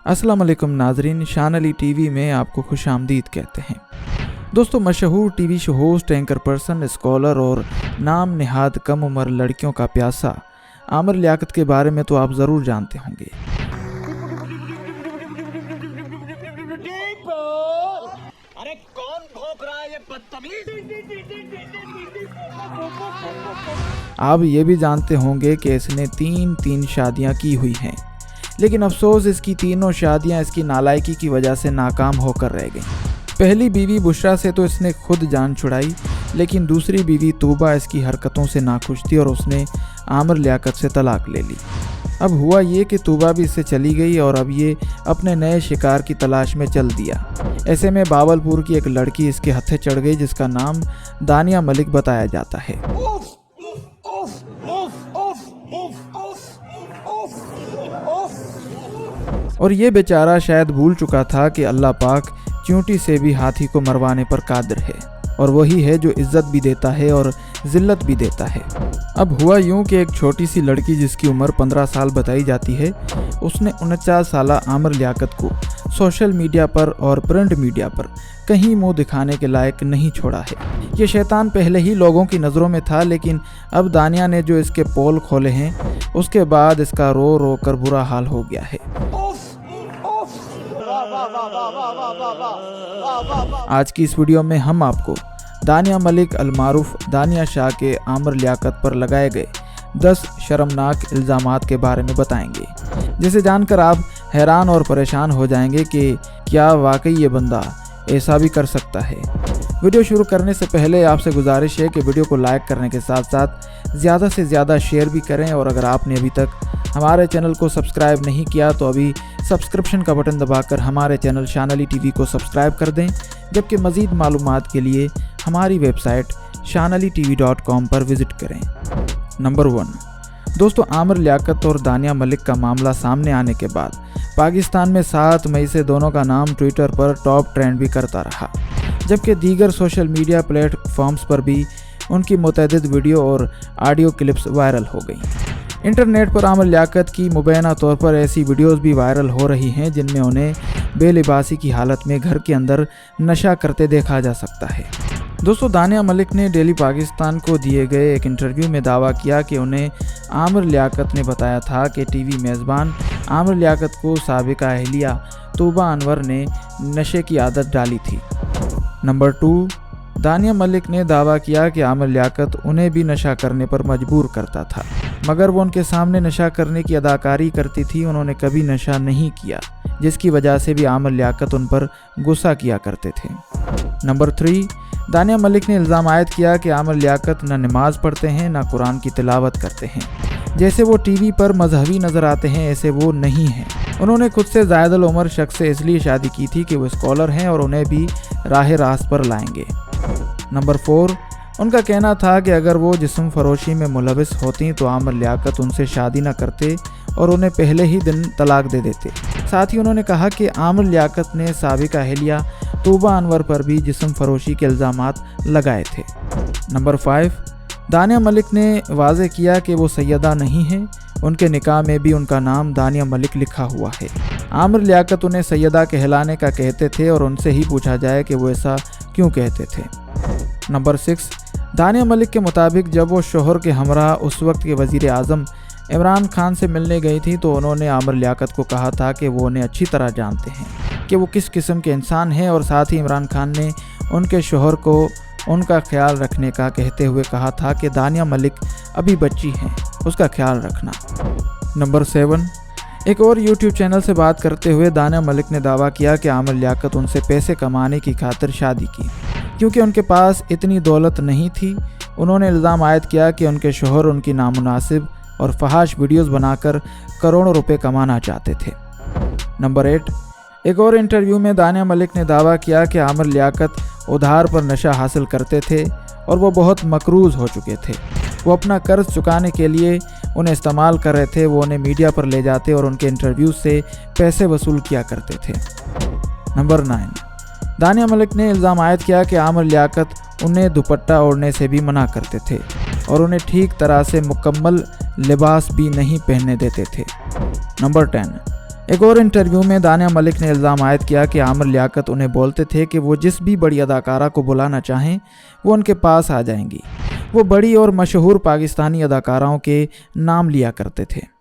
अस्सलाम वालेकुम नाजरीन, शान अली टीवी में आपको खुश आमदीद कहते हैं। दोस्तों, मशहूर TV show host, anchor person, scholar और नाम निहाद कम उम्र लड़कियों का प्यासा आमिर लियाकत के बारे में तो आप ज़रूर जानते होंगे। अरे कौन भौंक रहा है ये बदतमीज? आप ये भी जानते होंगे कि इसने तीन शादियां की हुई हैं, लेकिन अफसोस इसकी तीनों शादियां इसकी नालायकी की वजह से नाकाम होकर रह गईं। पहली बीवी बुशरा से तो इसने खुद जान छुड़ाई, लेकिन दूसरी बीवी तूबा इसकी हरकतों से नाखुश थी और उसने आमिर लियाकत से तलाक ले ली। अब हुआ ये कि तूबा भी इससे चली गई और अब ये अपने नए शिकार की तलाश में चल दिया। ऐसे में बावलपुर की एक लड़की इसके हत्थे चढ़ गई, जिसका नाम दानिया मलिक बताया जाता है। और ये बेचारा शायद भूल चुका था कि अल्लाह पाक चींटी से भी हाथी को मरवाने पर कादिर है, और वही है जो इज्जत भी देता है और ज़िल्लत भी देता है। अब हुआ यूं कि एक छोटी सी लड़की जिसकी उम्र 15 साल बताई जाती है, उसने 49 साला आमिर लियाकत को सोशल मीडिया पर और प्रिंट मीडिया पर कहीं मुंह दिखाने के लायक नहीं छोड़ा है। ये शैतान पहले ही लोगों की नज़रों में था, लेकिन अब दानिया ने जो इसके पोल खोले हैं, उसके बाद इसका रो रो कर बुरा हाल हो गया है। आज की इस वीडियो में हम आपको दानिया मलिक अलमारूफ दानिया शाह के आमिर लियाकत पर लगाए गए 10 शर्मनाक इल्ज़ामात के बारे में बताएंगे, जिसे जानकर आप हैरान और परेशान हो जाएंगे कि क्या वाकई ये बंदा ऐसा भी कर सकता है। वीडियो शुरू करने से पहले आपसे गुजारिश है कि वीडियो को लाइक करने के साथ साथ ज़्यादा से ज़्यादा शेयर भी करें, और अगर आपने अभी तक हमारे चैनल को सब्सक्राइब नहीं किया तो अभी सब्सक्रिप्शन का बटन दबाकर हमारे चैनल शान अली टीवी को सब्सक्राइब कर दें, जबकि मज़ीद मालूमात के लिए हमारी वेबसाइट shanalitv.com पर विज़िट करें। नंबर 1, दोस्तों, आमिर लियाकत और दानिया मलिक का मामला सामने आने के बाद पाकिस्तान में 7 मई से दोनों का नाम ट्विटर पर टॉप ट्रेंड भी करता रहा, जबकि दीगर सोशल मीडिया प्लेटफॉर्म्स पर भी उनकी मुतअद्दिद वीडियो और ऑडियो क्लिप्स वायरल हो गई। इंटरनेट पर आमिर लियाकत की मुबैना तौर पर ऐसी वीडियोस भी वायरल हो रही हैं जिनमें उन्हें बेलिबासी की हालत में घर के अंदर नशा करते देखा जा सकता है। दोस्तों, दानिया मलिक ने डेली पाकिस्तान को दिए गए एक इंटरव्यू में दावा किया कि उन्हें आमिर लियाकत ने बताया था कि टीवी मेज़बान आमिर लियाकत को साबिका अहलिया तूबा अनवर ने नशे की आदत डाली थी। नंबर 2, दानिया मलिक ने दावा किया कि आमिर लियाकत उन्हें भी नशा करने पर मजबूर करता था, मगर वो उनके सामने नशा करने की अदाकारी करती थी। उन्होंने कभी नशा नहीं किया, जिसकी वजह से भी आमिर लियाकत उन पर गुस्सा किया करते थे। नंबर 3, दानिया मलिक ने इल्ज़ाम आयद किया कि आमिर लियाकत न नमाज पढ़ते हैं न कुरान की तिलावत करते हैं। जैसे वो टीवी पर मजहबी नज़र आते हैं, ऐसे वो नहीं हैं। उन्होंने खुद से ज़ायदुल उमर शख्स से इसलिए शादी की थी कि वो स्कॉलर हैं और उन्हें भी राह रास्त पर लाएंगे। नंबर 4, उनका कहना था कि अगर वो जिस्म फरोशी में मुलविस होती तो आमिर लियाकत उनसे शादी न करते और उन्हें पहले ही दिन तलाक दे देते। साथ ही उन्होंने कहा कि आमिर लियाकत ने साबिका अहलिया तूबा अनवर पर भी जिस्म फरोशी के इल्ज़ामात लगाए थे। नंबर 5, दानिया मलिक ने वाज़े किया कि वो सैयदा नहीं है। उनके निकाह में भी उनका नाम दानिया मलिक लिखा हुआ है। आमिर लियाकत उन्हें सैयदा कहलाने का कहते थे और उनसे ही पूछा जाए कि वो ऐसा क्यों कहते थे। नंबर 6, दानिया मलिक के मुताबिक जब वो शोहर के हमरा उस वक्त के वज़ीर आज़म इमरान खान से मिलने गई थी तो उन्होंने आमिर लियाकत को कहा था कि वो उन्हें अच्छी तरह जानते हैं कि वो किस किस्म के इंसान हैं, और साथ ही इमरान खान ने उनके शोहर को उनका ख्याल रखने का कहते हुए कहा था कि दानिया मलिक अभी बच्ची हैं, उसका ख्याल रखना। नंबर 7, एक और YouTube चैनल से बात करते हुए दानिया मलिक ने दावा किया कि आमिर लियाकत उनसे पैसे कमाने की खातिर शादी की, क्योंकि उनके पास इतनी दौलत नहीं थी। उन्होंने इल्ज़ाम आयद किया कि उनके शोहर उनकी नामुनासिब और फहाश वीडियोस बनाकर करोड़ों रुपए कमाना चाहते थे। नंबर 8, एक और इंटरव्यू में दानिया मलिक ने दावा किया कि आमिर लियाकत उधार पर नशा हासिल करते थे और वो बहुत मकरूज़ हो चुके थे। वो अपना कर्ज चुकाने के लिए उन्हें इस्तेमाल कर रहे थे। वो उन्हें मीडिया पर ले जाते और उनके इंटरव्यू से पैसे वसूल किया करते थे। नंबर 9, दानिया मलिक ने इल्ज़ाम आयद किया कि आमिर लियाकत उन्हें दुपट्टा ओढ़ने से भी मना करते थे और उन्हें ठीक तरह से मुकम्मल लिबास भी नहीं पहनने देते थे। नंबर 10, ایک اور انٹرویو میں دانیہ ملک نے الزام عائد کیا کہ عامر لیاقت انہیں بولتے تھے کہ وہ جس بھی بڑی اداکارہ کو بلانا چاہیں وہ ان کے پاس آ جائیں گی۔ وہ بڑی اور مشہور پاکستانی اداکاراؤں کے نام لیا کرتے تھے۔